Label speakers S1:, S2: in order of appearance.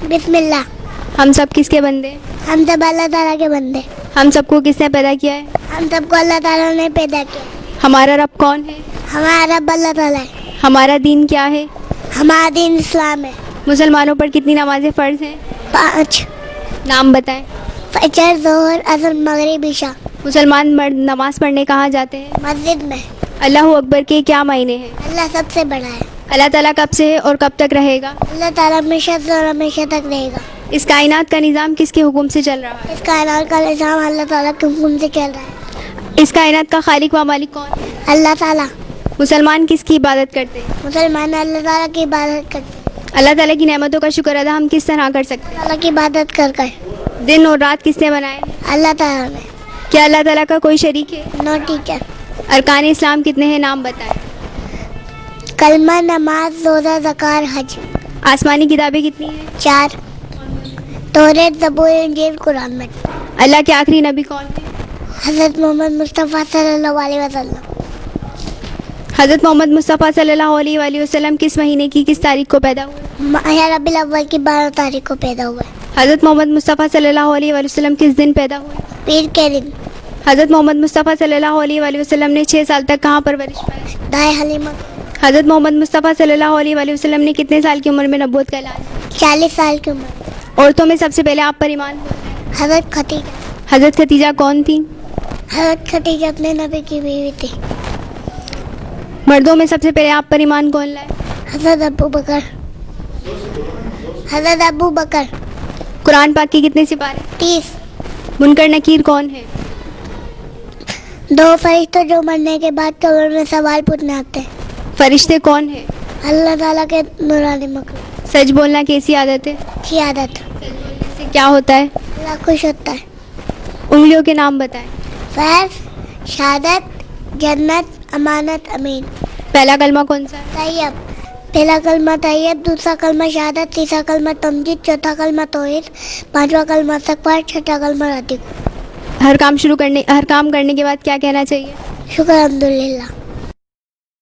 S1: بسم اللہ.
S2: ہم سب کس کے بندے ہیں؟
S1: ہم سب اللہ تعالیٰ کے بندے.
S2: ہم سب کو کس نے پیدا کیا ہے؟
S1: ہم سب کو اللہ تعالیٰ نے پیدا کیا.
S2: ہمارا رب کون ہے؟
S1: ہمارا رب اللہ تعالیٰ ہے.
S2: ہمارا دین کیا ہے؟
S1: ہمارا دین اسلام ہے.
S2: مسلمانوں پر کتنی نمازیں فرض ہیں؟
S1: 5.
S2: نام بتائیں.
S1: فجر، ظہر، عصر، مغرب، عشاء.
S2: مسلمان مرد نماز پڑھنے کہاں جاتے ہیں؟
S1: مسجد میں.
S2: اللہ اکبر کے کیا معنی ہیں؟
S1: اللہ سب سے بڑا ہے.
S2: اللہ تعالیٰ کب سے ہے اور کب تک رہے گا؟
S1: اللہ تعالیٰ ہمیشہ سے اور ہمیشہ تک رہے گا.
S2: اس کائنات کا نظام کس کے حکم سے چل رہا ہے؟
S1: اس کائنات کا نظام اللہ تعالیٰ کے حکم سے چل رہا ہے.
S2: اس کائنات کا خالق و مالک کون ہے؟
S1: اللہ تعالیٰ.
S2: مسلمان کس کی عبادت کرتے ہیں؟
S1: مسلمان اللہ تعالیٰ کی عبادت کرتے ہیں.
S2: اللہ تعالیٰ کی نعمتوں کا شکر ادا ہم کس طرح کر سکتے
S1: اللہ کی عبادت کر کر.
S2: ہیں؟ دن اور رات کس نے بنائے؟
S1: اللہ تعالیٰ نے.
S2: کیا اللہ تعالیٰ کا کوئی شریک ہے؟
S1: نو ٹیچر.
S2: ارکان اسلام کتنے ہیں؟ نام بتائیں.
S1: کلمہ، نماز، روزہ، زکوٰۃ، حج.
S2: آسمانی کتابیں کتنی ہیں؟
S1: 4. توریت، زبور، انجیل، قرآن مجید.
S2: اللہ کے آخری نبی کون ہے؟
S1: حضرت محمد مصطفیٰ صلی اللہ علیہ وسلم.
S2: حضرت محمد مصطفیٰ صلی اللہ علیہ وآلہ وسلم کس مہینے کی کس تاریخ کو پیدا ہوئے؟
S1: ماہ ربیع الاول کی 12 تاریخ کو پیدا ہوئے.
S2: حضرت محمد مصطفیٰ صلی اللہ علیہ وآلہ وسلم کس دن پیدا ہوئے؟
S1: پیر کے دن.
S2: حضرت محمد مصطفیٰ صلی اللہ علیہ وآلہ وسلم نے 6 سال تک کہاں پرورش پائی؟
S1: دائیں حلیمہ.
S2: حضرت محمد مصطفیٰ صلی اللہ علیہ وآلہ وسلم نے کتنے سال کی عمر میں نبوت کا اعلان کیا؟
S1: 40 سال کی عمر.
S2: عورتوں میں سب سے پہلے آپ پر ایمان کون ہے؟
S1: حضرت خدیجہ.
S2: حضرت ختیجہ کون تھی؟
S1: حضرت خدیجہ اپنے نبی کی بیوی تھی.
S2: مردوں میں سب سے پہلے آپ پر ایمان کون لائے؟
S1: حضرت ابو بکر. حضرت ابو بکر.
S2: قرآن پاک کے کتنے سپارے؟
S1: 30.
S2: منکر نکیر کون ہے؟
S1: 2 فرشتے جو مرنے کے بعد قبر میں سوال پوچھنے آتے ہیں.
S2: فرشتے کون ہیں؟
S1: اللہ تعالیٰ کے نورانی مخلوق.
S2: سچ بولنا کیسی عادت ہے؟
S1: کی عادت.
S2: اس سے کیا ہوتا ہے؟
S1: اللہ خوش ہوتا ہے.
S2: انگلیوں کے نام بتائیں.
S1: فیض، شہادت، جنت، امانت، امین.
S2: پہلا کلمہ کون سا ہے؟
S1: طیب. پہلا کلمہ طیب، دوسرا کلمہ شہادت، تیسرا کلمہ تمجید، چوتھا کلمہ توحید، 5واں کلمہ استغفار، 6واں کلمہ راتب.
S2: ہر کام کرنے کے بعد کیا کہنا چاہیے؟
S1: شکر الحمدللہ.